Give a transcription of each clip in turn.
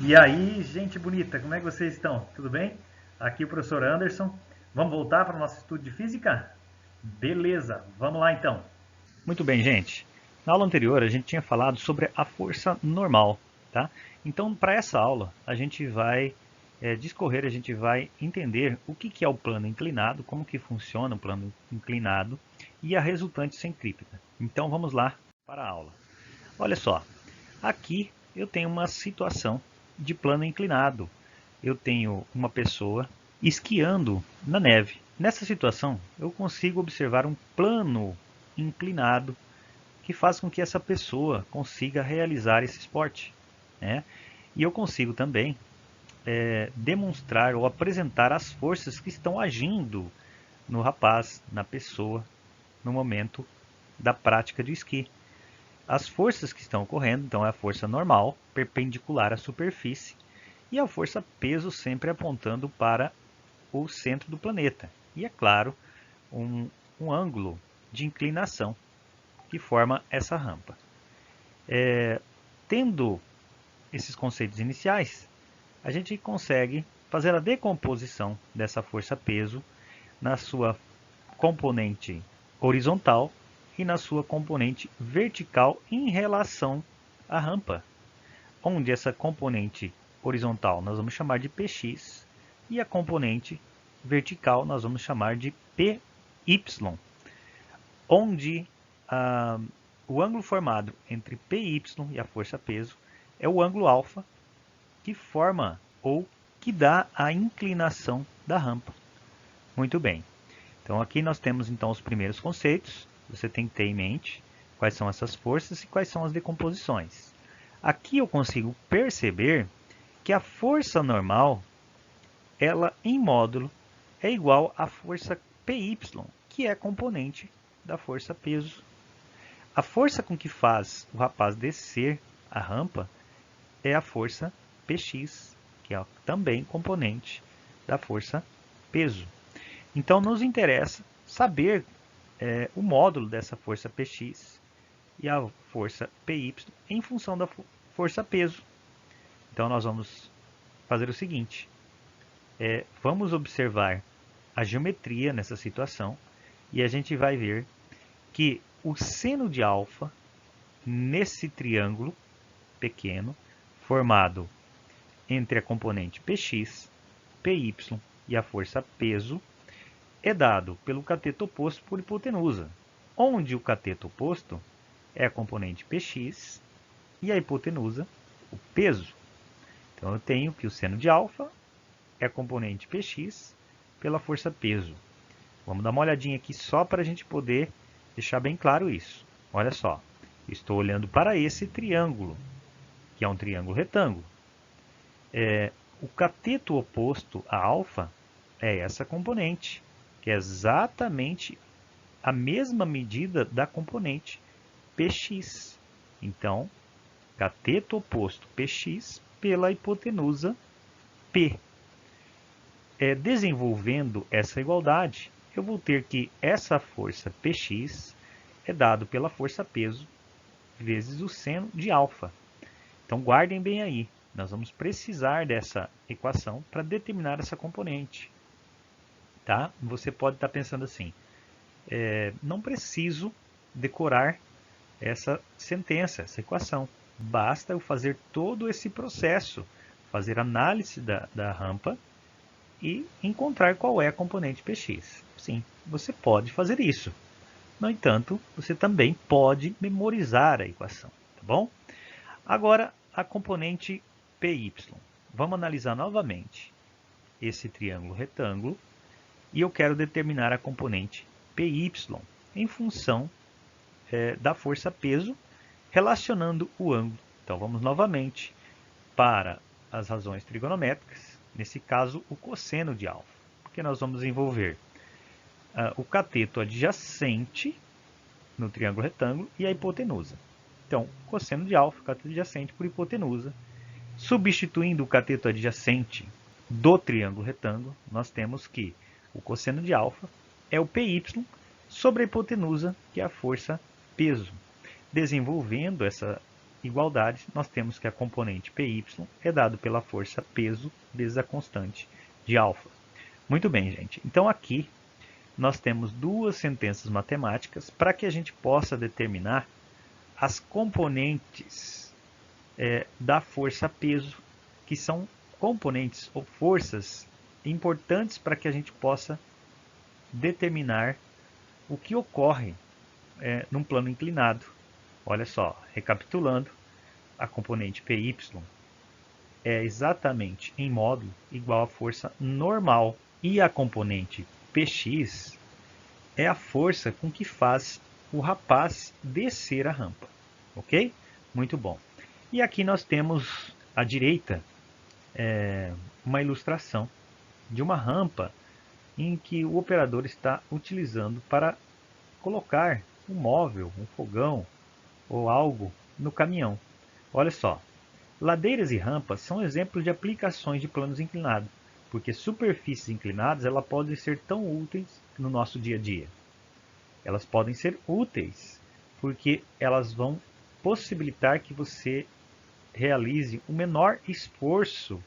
E aí, gente bonita, como é que vocês estão? Tudo bem? Aqui é o professor Anderson. Vamos voltar para o nosso estudo de física? Beleza, vamos lá então. Muito bem, gente. Na aula anterior a gente tinha falado sobre a força normal, tá? Então, para essa aula, a gente vai discorrer, a gente vai entender o que é o plano inclinado, como que funciona o plano inclinado e a resultante centrípeta. Então, vamos lá para a aula. Olha só, aqui eu tenho uma situação de plano inclinado. Eu tenho uma pessoa esquiando na neve. Nessa situação, eu consigo observar um plano inclinado que faz com que essa pessoa consiga realizar esse esporte, né? E eu consigo também demonstrar ou apresentar as forças que estão agindo no rapaz, na pessoa, no momento da prática de esqui. As forças que estão ocorrendo, então, é a força normal, perpendicular à superfície, e a força peso sempre apontando para o centro do planeta. E, é claro, um ângulo de inclinação que forma essa rampa. Tendo esses conceitos iniciais, a gente consegue fazer a decomposição dessa força-peso na sua componente horizontal e na sua componente vertical em relação à rampa, onde essa componente horizontal nós vamos chamar de Px e a componente vertical nós vamos chamar de Py, onde o ângulo formado entre Py e a força peso é o ângulo alfa que forma ou que dá a inclinação da rampa. Muito bem. Então aqui nós temos então os primeiros conceitos. Você tem que ter em mente quais são essas forças e quais são as decomposições. Aqui eu consigo perceber que a força normal, ela em módulo, é igual à força Py, que é componente da força peso. A força com que faz o rapaz descer a rampa é a força Px, que é também componente da força peso. Então nos interessa saber o módulo dessa força Px e a força Py em função da força peso. Então nós vamos fazer o seguinte, vamos observar a geometria nessa situação e a gente vai ver que o seno de alfa nesse triângulo pequeno formado entre a componente Px, Py e a força peso é dado pelo cateto oposto por hipotenusa, onde o cateto oposto é a componente Px e a hipotenusa o peso. Então eu tenho que o seno de alfa é a componente Px pela força peso. Vamos dar uma olhadinha aqui só para a gente poder deixar bem claro isso. Olha só, estou olhando para esse triângulo, que é um triângulo retângulo. O cateto oposto a alfa é essa componente, que é exatamente a mesma medida da componente Px. Então, cateto oposto Px pela hipotenusa P. Desenvolvendo essa igualdade, eu vou ter que essa força Px é dado pela força peso vezes o seno de alfa. Então guardem bem aí, nós vamos precisar dessa equação para determinar essa componente. Tá? Você pode estar pensando assim, não preciso decorar essa sentença, essa equação. Basta eu fazer todo esse processo, fazer análise da rampa e encontrar qual é a componente Px. Sim, você pode fazer isso. No entanto, você também pode memorizar a equação, tá bom? Agora, a componente Py. Vamos analisar novamente esse triângulo retângulo e eu quero determinar a componente Py em função da força peso relacionando o ângulo. Então vamos novamente para as razões trigonométricas, nesse caso o cosseno de alfa, porque nós vamos envolver o cateto adjacente no triângulo retângulo e a hipotenusa. Então, cosseno de alfa, cateto adjacente por hipotenusa. Substituindo o cateto adjacente do triângulo retângulo, nós temos que o cosseno de alfa é o Py sobre a hipotenusa, que é a força peso. Desenvolvendo essa igualdade, nós temos que a componente PY é dado pela força peso vezes a constante de alfa. Muito bem, gente. Então aqui nós temos duas sentenças matemáticas para que a gente possa determinar as componentes da força peso, que são componentes ou forças importantes para que a gente possa determinar o que ocorre num plano inclinado. Olha só, recapitulando, a componente PY é exatamente em módulo igual à força normal e a componente PX é a força com que faz o rapaz descer a rampa, ok? Muito bom. E aqui nós temos à direita uma ilustração de uma rampa em que o operador está utilizando para colocar um móvel, um fogão ou algo no caminhão. Olha só, ladeiras e rampas são exemplos de aplicações de planos inclinados, porque superfícies inclinadas elas podem ser tão úteis no nosso dia a dia. Elas podem ser úteis porque elas vão possibilitar que você realize o menor esforço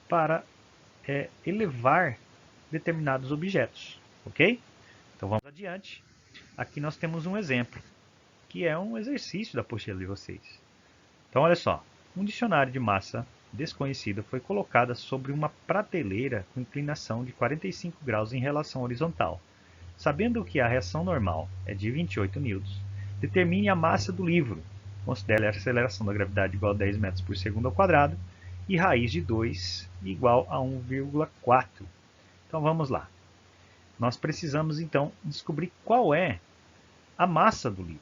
para elevar determinados objetos, ok? Então vamos adiante. Aqui nós temos um exemplo, que é um exercício da apostila de vocês. Então olha só, um dicionário de massa desconhecida foi colocada sobre uma prateleira com inclinação de 45 graus em relação horizontal. Sabendo que a reação normal é de 28 newtons, determine a massa do livro. Considere a aceleração da gravidade igual a 10 metros por segundo ao quadrado e raiz de 2 igual a 1,4. Então vamos lá. Nós precisamos então descobrir qual é a massa do livro.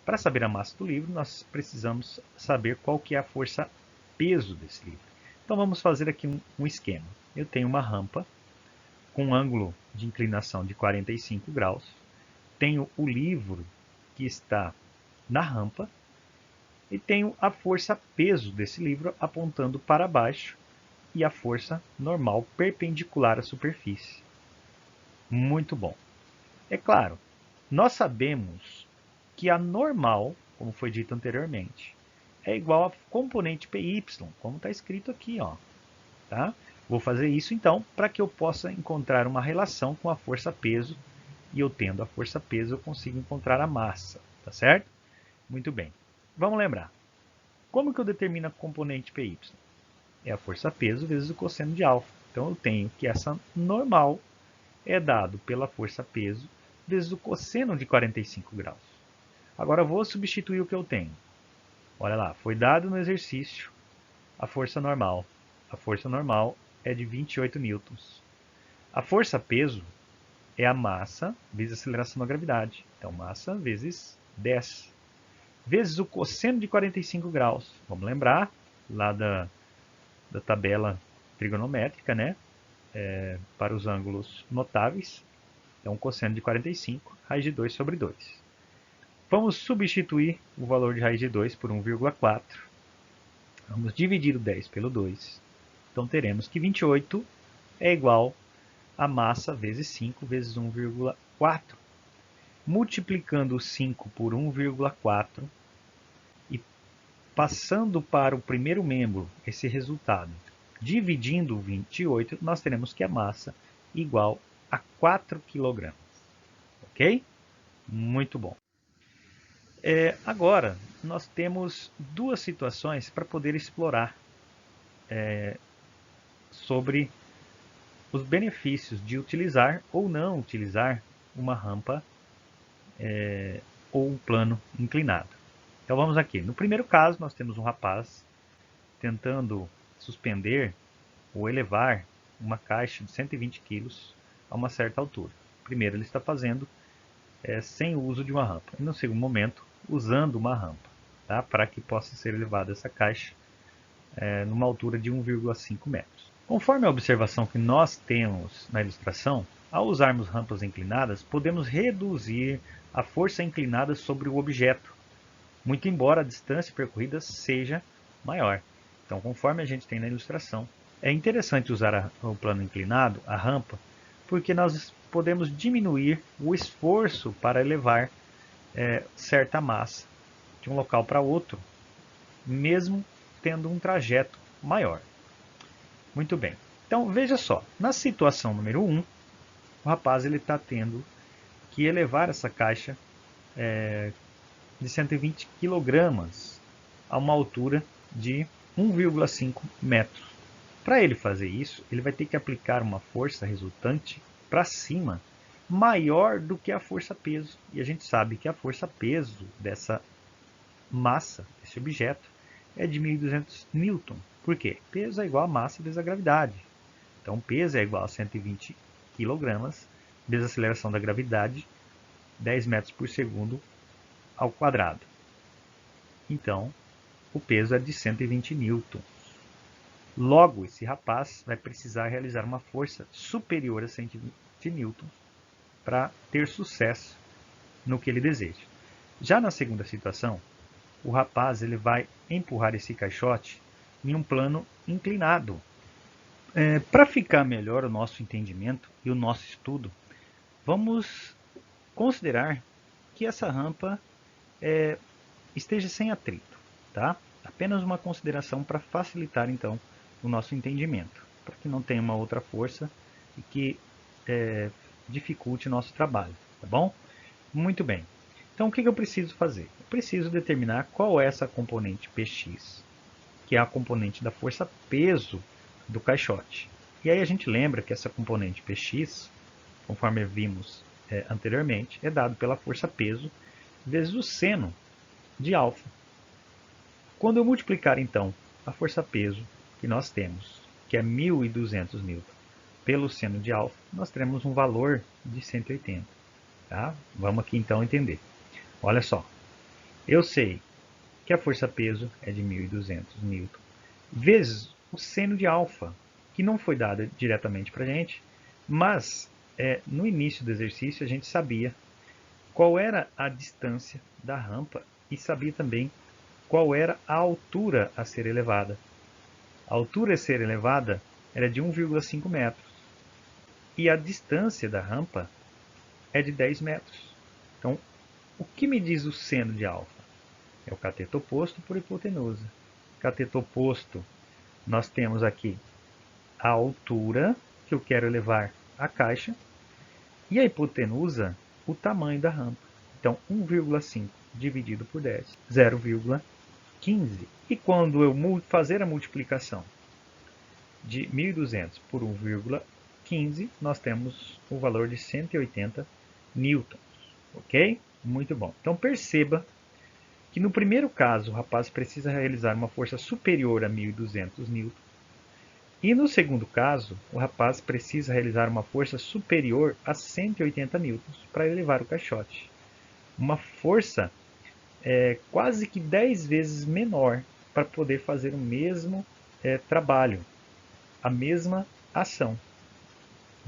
Para saber a massa do livro, nós precisamos saber qual que é a força peso desse livro. Então vamos fazer aqui um esquema. Eu tenho uma rampa com um ângulo de inclinação de 45 graus. Tenho o livro que está na rampa e tenho a força peso desse livro apontando para baixo e a força normal perpendicular à superfície. Muito bom. É claro, nós sabemos que a normal, como foi dito anteriormente, é igual a componente PY, como está escrito aqui, ó, tá? Vou fazer isso então para que eu possa encontrar uma relação com a força-peso e eu tendo a força-peso eu consigo encontrar a massa, tá certo? Muito bem. Vamos lembrar. Como que eu determino a componente PY? É a força-peso vezes o cosseno de alfa. Então eu tenho que essa normal é dado pela força-peso vezes o cosseno de 45 graus. Agora eu vou substituir o que eu tenho. Olha lá, foi dado no exercício a força normal. A força normal é de 28 newtons. A força-peso é a massa vezes a aceleração da gravidade. Então, massa vezes 10. Vezes o cosseno de 45 graus. Vamos lembrar lá da tabela trigonométrica, né? Para os ângulos notáveis. Então, cosseno de 45, raiz de 2 sobre 2. Vamos substituir o valor de raiz de 2 por 1,4. Vamos dividir o 10 pelo 2. Então teremos que 28 é igual a massa vezes 5 vezes 1,4. Multiplicando o 5 por 1,4 e passando para o primeiro membro esse resultado, dividindo o 28, nós teremos que a massa igual a 4 kg. Ok? Muito bom. Agora, nós temos duas situações para poder explorar sobre os benefícios de utilizar ou não utilizar uma rampa ou um plano inclinado. Então vamos aqui. No primeiro caso, nós temos um rapaz tentando suspender ou elevar uma caixa de 120 kg a uma certa altura. Primeiro, ele está fazendo sem o uso de uma rampa. E no segundo momento, usando uma rampa, tá? Para que possa ser elevada essa caixa numa altura de 1,5 metros. Conforme a observação que nós temos na ilustração, ao usarmos rampas inclinadas, podemos reduzir a força inclinada sobre o objeto, muito embora a distância percorrida seja maior. Então, conforme a gente tem na ilustração, é interessante usar o plano inclinado, a rampa, porque nós podemos diminuir o esforço para elevar certa massa de um local para outro, mesmo tendo um trajeto maior. Muito bem. Então, veja só, na situação número 1, o rapaz está tendo que elevar essa caixa de 120 kg a uma altura de 1,5 metros. Para ele fazer isso, ele vai ter que aplicar uma força resultante para cima maior do que a força-peso. E a gente sabe que a força-peso dessa massa, desse objeto, é de 1.200 newton. Por quê? Peso é igual a massa vezes a gravidade. Então, peso é igual a 120 kg vezes a aceleração da gravidade, 10 metros por segundo ao quadrado. Então, o peso é de 120 newtons. Logo, esse rapaz vai precisar realizar uma força superior a 120 newtons para ter sucesso no que ele deseja. Já na segunda situação, o rapaz ele vai empurrar esse caixote em um plano inclinado. Para ficar melhor o nosso entendimento e o nosso estudo, vamos considerar que essa rampa esteja sem atrito, tá? Apenas uma consideração para facilitar então o nosso entendimento, para que não tenha uma outra força e que dificulte o nosso trabalho, tá bom? Muito bem. Então o que eu preciso fazer? Eu preciso determinar qual é essa componente Px, que é a componente da força-peso do caixote. E aí a gente lembra que essa componente Px, conforme vimos anteriormente, é dado pela força-peso vezes o seno de alfa. Quando eu multiplicar então a força-peso que nós temos, que é 1.200 newton, pelo seno de alfa, nós teremos um valor de 180. Tá? Vamos aqui então entender. Olha só, eu sei que a força-peso é de 1.200 newton, vezes o seno de alfa, que não foi dado diretamente para a gente, mas no início do exercício a gente sabia qual era a distância da rampa e sabia também qual era a altura a ser elevada. A altura a ser elevada era de 1,5 metros e a distância da rampa é de 10 metros. Então, o que me diz o seno de alfa? É o cateto oposto por hipotenusa. Cateto oposto, nós temos aqui a altura que eu quero elevar a caixa e a hipotenusa, o tamanho da rampa. Então, 1,5 dividido por 10, 0,15. E quando eu fazer a multiplicação de 1.200 por 1,15, nós temos o valor de 180 newtons. Ok? Muito bom. Então, perceba que no primeiro caso, o rapaz precisa realizar uma força superior a 1.200 newtons. E no segundo caso, o rapaz precisa realizar uma força superior a 180 newtons para elevar o caixote. Uma força quase que 10 vezes menor para poder fazer o mesmo trabalho, a mesma ação.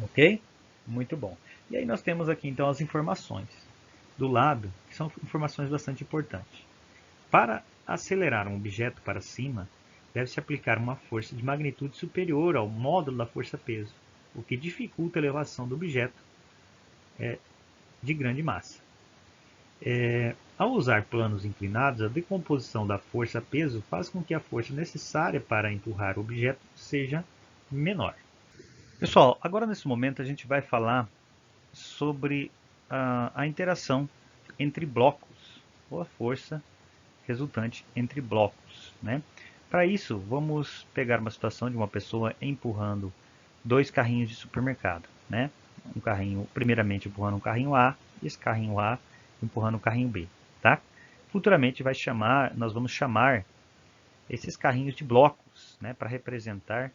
Ok? Muito bom. E aí nós temos aqui então as informações do lado, que são informações bastante importantes. Para acelerar um objeto para cima, deve-se aplicar uma força de magnitude superior ao módulo da força-peso, o que dificulta a elevação do objeto de grande massa. Ao usar planos inclinados, a decomposição da força-peso faz com que a força necessária para empurrar o objeto seja menor. Pessoal, agora nesse momento a gente vai falar sobre a interação entre blocos, ou a força resultante entre blocos, né? Para isso, vamos pegar uma situação de uma pessoa empurrando dois carrinhos de supermercado, né? Um carrinho, primeiramente empurrando um carrinho A, e esse carrinho A empurrando o carrinho B, tá? Futuramente nós vamos chamar esses carrinhos de blocos, né? Para representar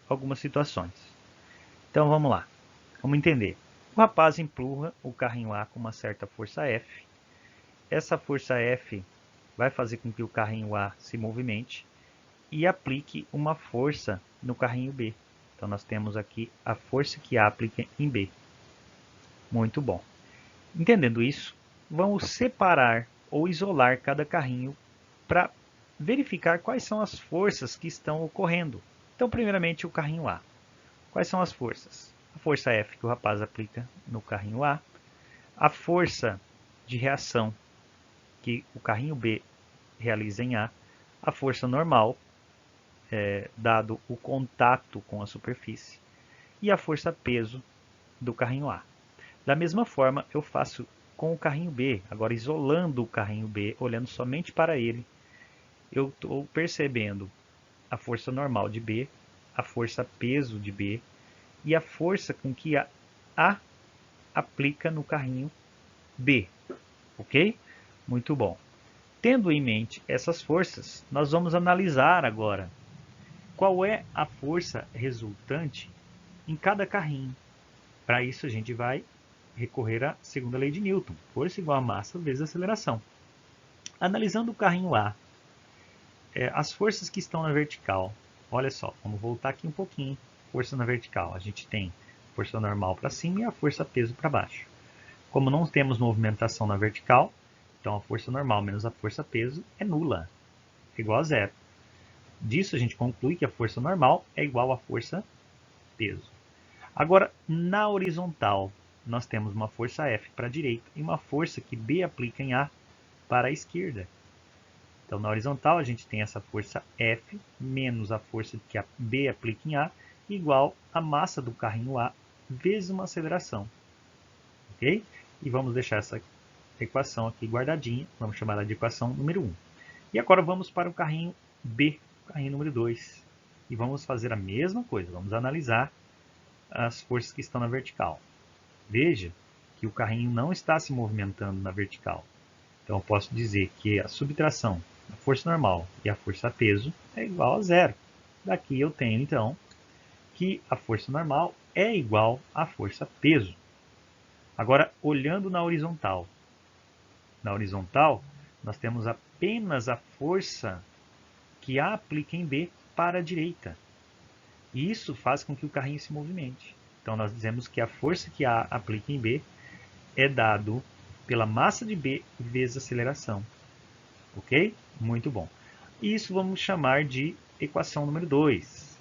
algumas situações. Então vamos lá, vamos entender. O rapaz empurra o carrinho A com uma certa força F. Essa força F vai fazer com que o carrinho A se movimente e aplique uma força no carrinho B. Então nós temos aqui a força que A aplica em B. Muito bom. Entendendo isso, vamos separar ou isolar cada carrinho para verificar quais são as forças que estão ocorrendo. Então, primeiramente, o carrinho A. Quais são as forças? A força F que o rapaz aplica no carrinho A, a força de reação que o carrinho B realiza em A, a força normal, dado o contato com a superfície, e a força peso do carrinho A. Da mesma forma, eu faço com o carrinho B, agora isolando o carrinho B, olhando somente para ele, eu estou percebendo a força normal de B, a força peso de B e a força com que a A aplica no carrinho B, ok? Muito bom. Tendo em mente essas forças, nós vamos analisar agora qual é a força resultante em cada carrinho. Para isso, a gente vai recorrer à segunda lei de Newton, força igual a massa vezes aceleração. Analisando o carrinho A, as forças que estão na vertical, olha só, vamos voltar aqui um pouquinho, força na vertical, a gente tem força normal para cima e a força peso para baixo. Como não temos movimentação na vertical, então a força normal menos a força peso é nula, igual a zero. Disso a gente conclui que a força normal é igual à força peso. Agora, na horizontal, nós temos uma força F para a direita e uma força que B aplica em A para a esquerda. Então, na horizontal, a gente tem essa força F menos a força que a B aplica em A, igual a massa do carrinho A vezes uma aceleração. Ok? E vamos deixar essa equação aqui guardadinha, vamos chamar ela de equação número 1. E agora vamos para o carrinho B, carrinho número 2. E vamos fazer a mesma coisa, vamos analisar as forças que estão na vertical. Veja que o carrinho não está se movimentando na vertical. Então eu posso dizer que a subtração da força normal e a força peso é igual a zero. Daqui eu tenho então que a força normal é igual à força peso. Agora, olhando na horizontal. Na horizontal, nós temos apenas a força que A aplica em B para a direita. E isso faz com que o carrinho se movimente. Então, nós dizemos que a força que A aplica em B é dado pela massa de B vezes a aceleração. Ok? Muito bom. Isso vamos chamar de equação número 2.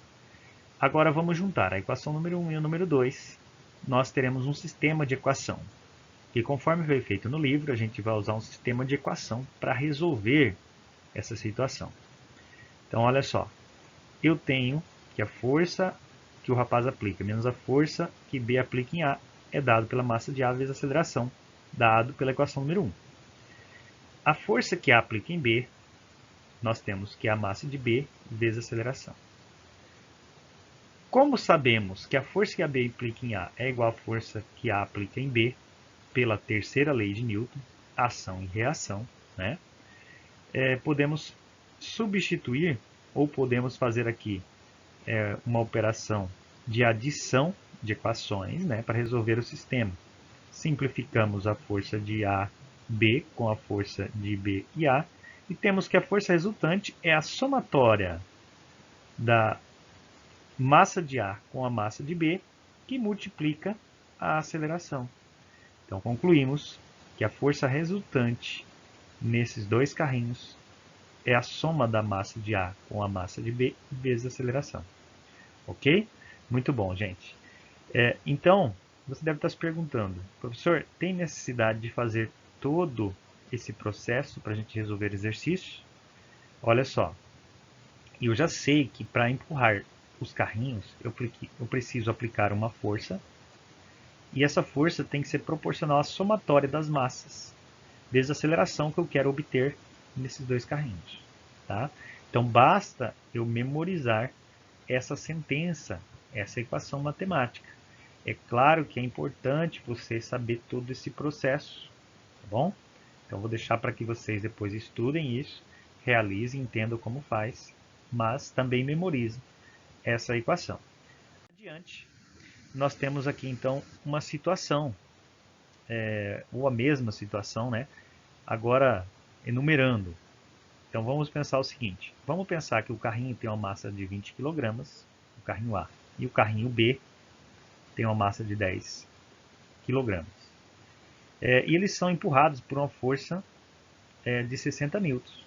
Agora vamos juntar a equação número 1 e o número 2. Nós teremos um sistema de equação. E conforme foi feito no livro, a gente vai usar um sistema de equação para resolver essa situação. Então, olha só. Eu tenho que a força que o rapaz aplica menos a força que B aplica em A é dado pela massa de A vezes a aceleração, dado pela equação número 1. A força que A aplica em B, nós temos que é a massa de B vezes a aceleração. Como sabemos que a força que a B aplica em A é igual à força que A aplica em B, pela terceira lei de Newton, ação e reação, né? Podemos substituir, ou podemos fazer aqui uma operação de adição de equações, né, para resolver o sistema. Simplificamos a força de A, B com a força de B e A, e temos que a força resultante é a somatória da massa de A com a massa de B, que multiplica a aceleração. Então, concluímos que a força resultante nesses dois carrinhos é a soma da massa de A com a massa de B vezes a aceleração. Ok? Muito bom, gente. Então, você deve estar se perguntando, professor, tem necessidade de fazer todo esse processo para a gente resolver exercícios? Olha só, eu já sei que para empurrar os carrinhos, eu preciso aplicar uma força, e essa força tem que ser proporcional à somatória das massas, vezes a aceleração que eu quero obter nesses dois carrinhos. Tá? Então, basta eu memorizar essa sentença, essa equação matemática. É claro que é importante você saber todo esse processo, tá bom? Então, vou deixar para que vocês depois estudem isso, realizem, entendam como faz, mas também memorizem essa equação. Adiante, nós temos aqui então uma situação, ou a mesma situação, né? Agora enumerando. Então vamos pensar o seguinte, vamos pensar que o carrinho tem uma massa de 20 kg, o carrinho A, e o carrinho B tem uma massa de 10 kg. E eles são empurrados por uma força de 60 newtons.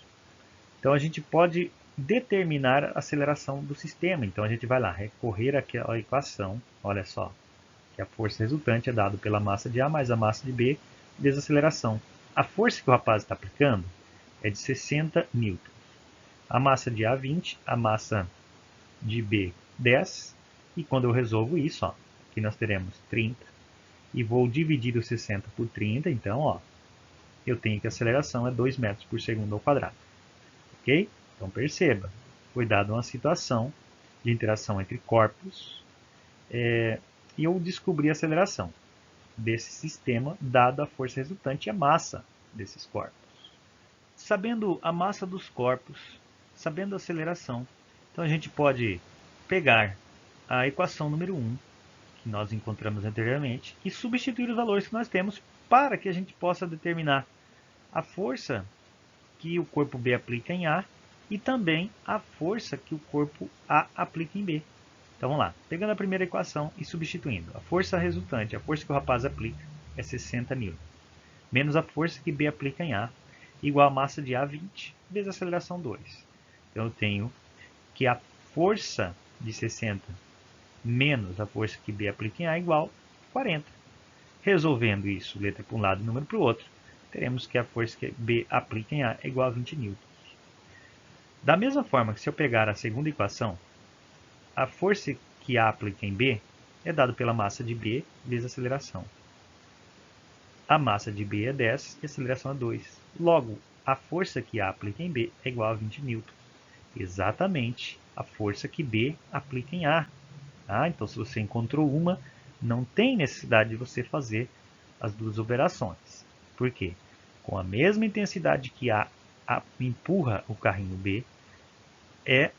Então a gente pode determinar a aceleração do sistema. Então a gente vai lá, recorrer àquela equação, olha só, que a força resultante é dada pela massa de A mais a massa de B vezes a aceleração. A força que o rapaz está aplicando é de 60 newtons. A massa de A 20, a massa de B 10, e quando eu resolvo isso, ó, aqui nós teremos 30, e vou dividir os 60 por 30, então ó, eu tenho que a aceleração é 2 metros por segundo ao quadrado. Ok? Então perceba, foi dada uma situação de interação entre corpos e eu descobri a aceleração desse sistema dada a força resultante e a massa desses corpos. Sabendo a massa dos corpos, sabendo a aceleração, então a gente pode pegar a equação número 1, que nós encontramos anteriormente, e substituir os valores que nós temos para que a gente possa determinar a força que o corpo B aplica em A e também a força que o corpo A aplica em B. Então vamos lá, pegando a primeira equação e substituindo. A força resultante, a força que o rapaz aplica, é 60 N, menos a força que B aplica em A, igual a massa de A 20, vezes a aceleração 2. Então eu tenho que a força de 60 menos a força que B aplica em A igual a 40. Resolvendo isso, letra para um lado e número para o outro, teremos que a força que B aplica em A é igual a 20 newtons. Da mesma forma que se eu pegar a segunda equação, a força que A aplica em B é dada pela massa de B vezes a aceleração. A massa de B é 10 e a aceleração é 2. Logo, a força que A aplica em B é igual a 20 newtons. Exatamente a força que B aplica em A. Então, se você encontrou uma, não tem necessidade de você fazer as duas operações. Por quê? Com a mesma intensidade que A empurra o carrinho B, é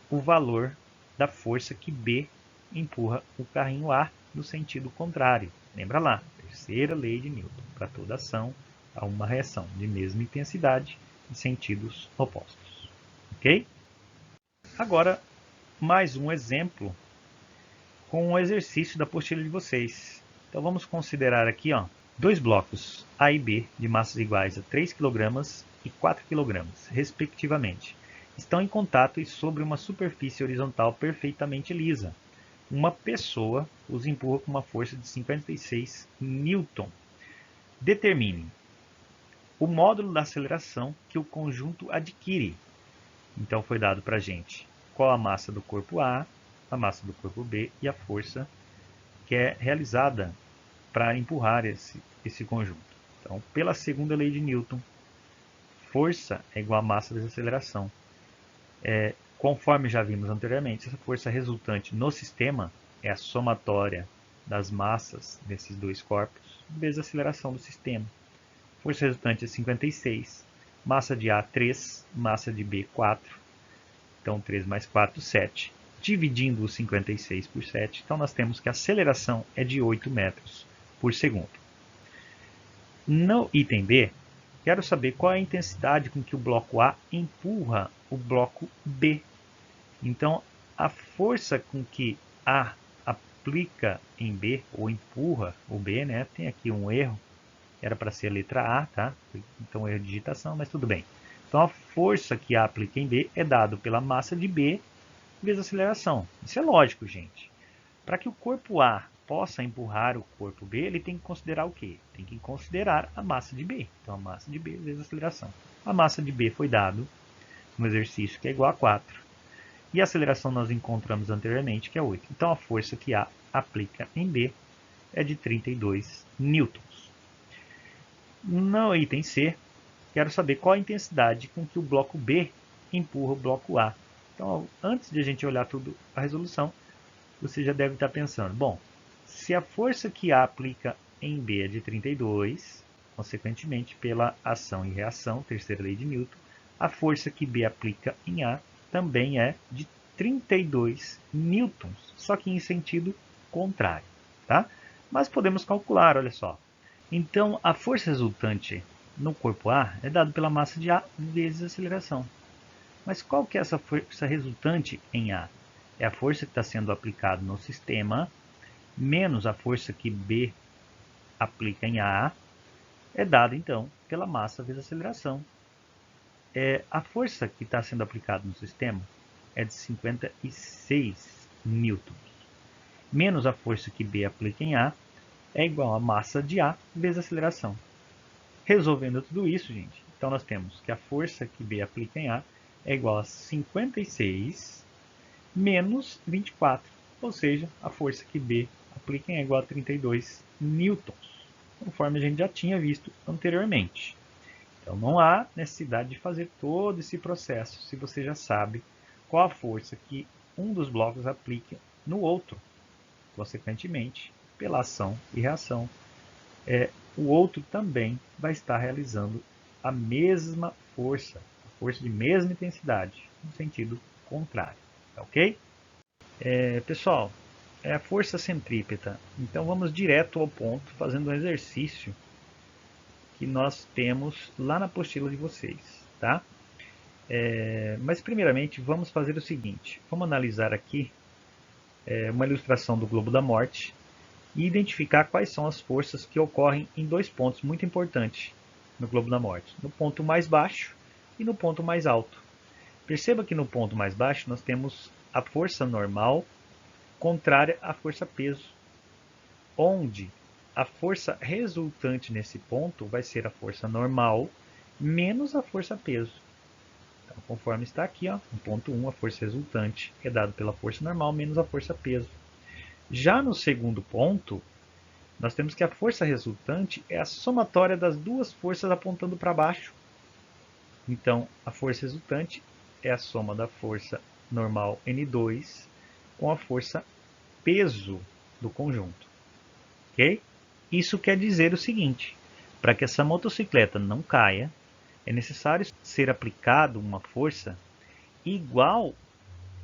o valor da força que B empurra o carrinho A no sentido contrário. Lembra lá, terceira lei de Newton. Para toda ação, há uma reação de mesma intensidade em sentidos opostos. Ok? Agora, mais um exemplo com o exercício da apostila de vocês. Então vamos considerar aqui dois blocos A e B de massas iguais a 3 kg e 4 kg, respectivamente. Estão em contato e sobre uma superfície horizontal perfeitamente lisa. Uma pessoa os empurra com uma força de 56 Newton. Determine o módulo da aceleração que o conjunto adquire. Então foi dado para a gente qual a massa do corpo A, a massa do corpo B e a força que é realizada para empurrar esse conjunto. Então, pela segunda lei de Newton, força é igual a massa vezes aceleração. Conforme já vimos anteriormente, essa força resultante no sistema é a somatória das massas desses dois corpos vezes a aceleração do sistema. Força resultante é 56, massa de A 3, massa de B 4, então 3 mais 4, 7. Dividindo os 56 por 7, então nós temos que a aceleração é de 8 metros por segundo. No item B, quero saber qual é a intensidade com que o bloco A empurra o bloco B. Então, a força com que A aplica em B, ou empurra o B, né? Tem aqui um erro, era para ser a letra A, tá? Então, erro de digitação, mas tudo bem. Então, a força que A aplica em B é dado pela massa de B vezes a aceleração. Isso é lógico, gente. Para que o corpo A possa empurrar o corpo B, ele tem que considerar o quê? Tem que considerar a massa de B. Então, a massa de B vezes a aceleração. A massa de B foi dado no exercício, que é igual a 4. E a aceleração nós encontramos anteriormente, que é 8. Então, a força que A aplica em B é de 32 newtons. No item C, quero saber qual a intensidade com que o bloco B empurra o bloco A. Então, antes de a gente olhar tudo a resolução, você já deve estar pensando, bom, se a força que A aplica em B é de 32, consequentemente, pela ação e reação, terceira lei de Newton, a força que B aplica em A também é de 32 newtons, só que em sentido contrário, tá? Mas podemos calcular, olha só. Então, a força resultante no corpo A é dada pela massa de A vezes a aceleração. Mas qual que é essa força resultante em A? É a força que está sendo aplicada no sistema, menos a força que B aplica em A, é dada então pela massa vezes a aceleração. A força que está sendo aplicada no sistema é de 56 newtons, menos a força que B aplica em A, é igual a massa de A vezes a aceleração. Resolvendo tudo isso, gente, então nós temos que a força que B aplica em A é igual a 56 menos 24, ou seja, a força que B aplica em A é igual a 32 newtons, conforme a gente já tinha visto anteriormente. Então não há necessidade de fazer todo esse processo se você já sabe qual a força que um dos blocos aplica no outro. Consequentemente, pela ação e reação, o outro também vai estar realizando a mesma força, a força de mesma intensidade, no sentido contrário. Ok? Pessoal, é a força centrípeta. Então vamos direto ao ponto, fazendo um exercício que nós temos lá na apostila de vocês. Tá? Mas primeiramente vamos fazer o seguinte, vamos analisar aqui uma ilustração do globo da morte e identificar quais são as forças que ocorrem em dois pontos muito importantes no globo da morte, no ponto mais baixo e no ponto mais alto. Perceba que no ponto mais baixo nós temos a força normal contrária à força peso, onde a força resultante nesse ponto vai ser a força normal menos a força peso. Então, conforme está aqui, ó, no ponto 1, a força resultante é dada pela força normal menos a força peso. Já no segundo ponto, nós temos que a força resultante é a somatória das duas forças apontando para baixo. Então, a força resultante é a soma da força normal N2 com a força peso do conjunto. Ok? Isso quer dizer o seguinte, para que essa motocicleta não caia, é necessário ser aplicado uma força igual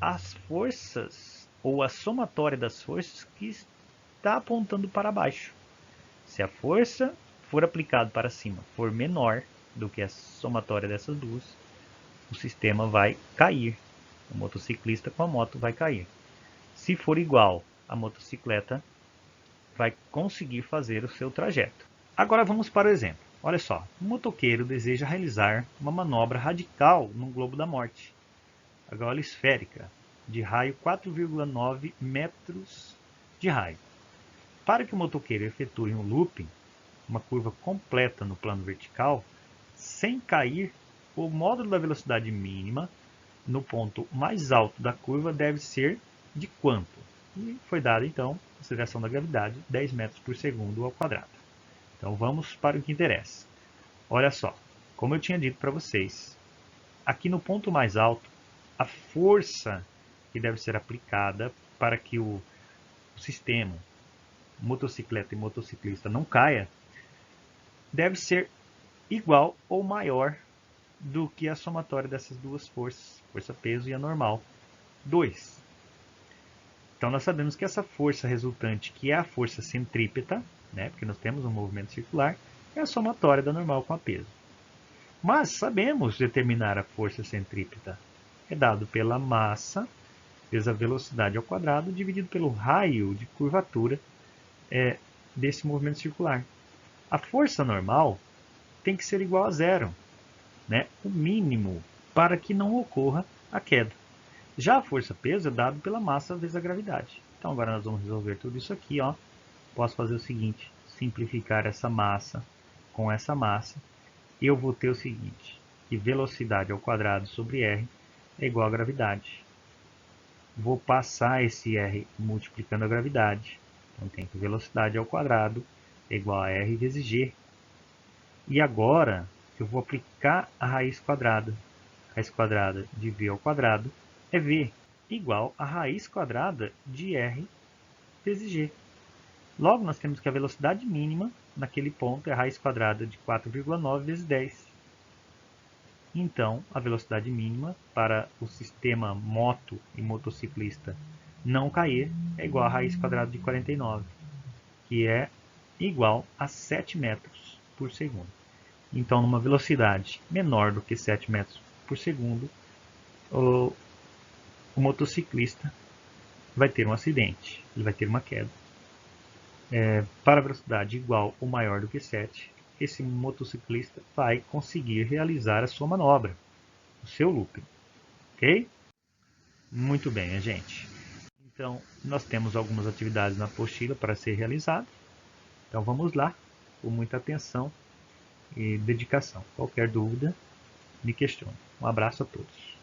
às forças ou a somatória das forças que está apontando para baixo. Se a força for aplicada para cima for menor do que a somatória dessas duas, o sistema vai cair. O motociclista com a moto vai cair. Se for igual, a motocicleta vai conseguir fazer o seu trajeto. Agora vamos para o exemplo. Olha só, um motoqueiro deseja realizar uma manobra radical no globo da morte, a gaiola esférica, de raio 4,9 metros de raio. Para que o motoqueiro efetue um looping, uma curva completa no plano vertical, sem cair, o módulo da velocidade mínima no ponto mais alto da curva deve ser de quanto? E foi dado então a aceleração da gravidade, 10 metros por segundo ao quadrado. Então vamos para o que interessa. Olha só, como eu tinha dito para vocês, aqui no ponto mais alto, a força que deve ser aplicada para que o sistema motocicleta e motociclista não caia, deve ser igual ou maior do que a somatória dessas duas forças, força-peso e a normal, 2. Então nós sabemos que essa força resultante, que é a força centrípeta, né, porque nós temos um movimento circular, é a somatória da normal com a peso. Mas sabemos determinar a força centrípeta. É dado pela massa vezes a velocidade ao quadrado dividido pelo raio de curvatura desse movimento circular. A força normal tem que ser igual a zero, né? O mínimo para que não ocorra a queda. Já a força-peso é dado pela massa vezes a gravidade. Então agora nós vamos resolver tudo isso aqui. Ó. Posso fazer o seguinte, simplificar essa massa com essa massa. E eu vou ter o seguinte, que velocidade ao quadrado sobre R é igual a gravidade. Vou passar esse R multiplicando a gravidade. Então tem que velocidade ao quadrado é igual a R vezes G. E agora eu vou aplicar a raiz quadrada. Raiz quadrada de V ao quadrado é V, igual a raiz quadrada de R vezes G. Logo, nós temos que a velocidade mínima naquele ponto é a raiz quadrada de 4,9 vezes 10. Então, a velocidade mínima para o sistema moto e motociclista não cair é igual a raiz quadrada de 49, que é igual a 7 metros por segundo. Então, numa velocidade menor do que 7 metros por segundo, o motociclista vai ter um acidente, ele vai ter uma queda. Para a velocidade igual ou maior do que 7, esse motociclista vai conseguir realizar a sua manobra, o seu looping. Ok? Muito bem, gente. Então, nós temos algumas atividades na apostila para ser realizada. Então, vamos lá, com muita atenção. e dedicação. Qualquer dúvida, me questione. Um abraço a todos.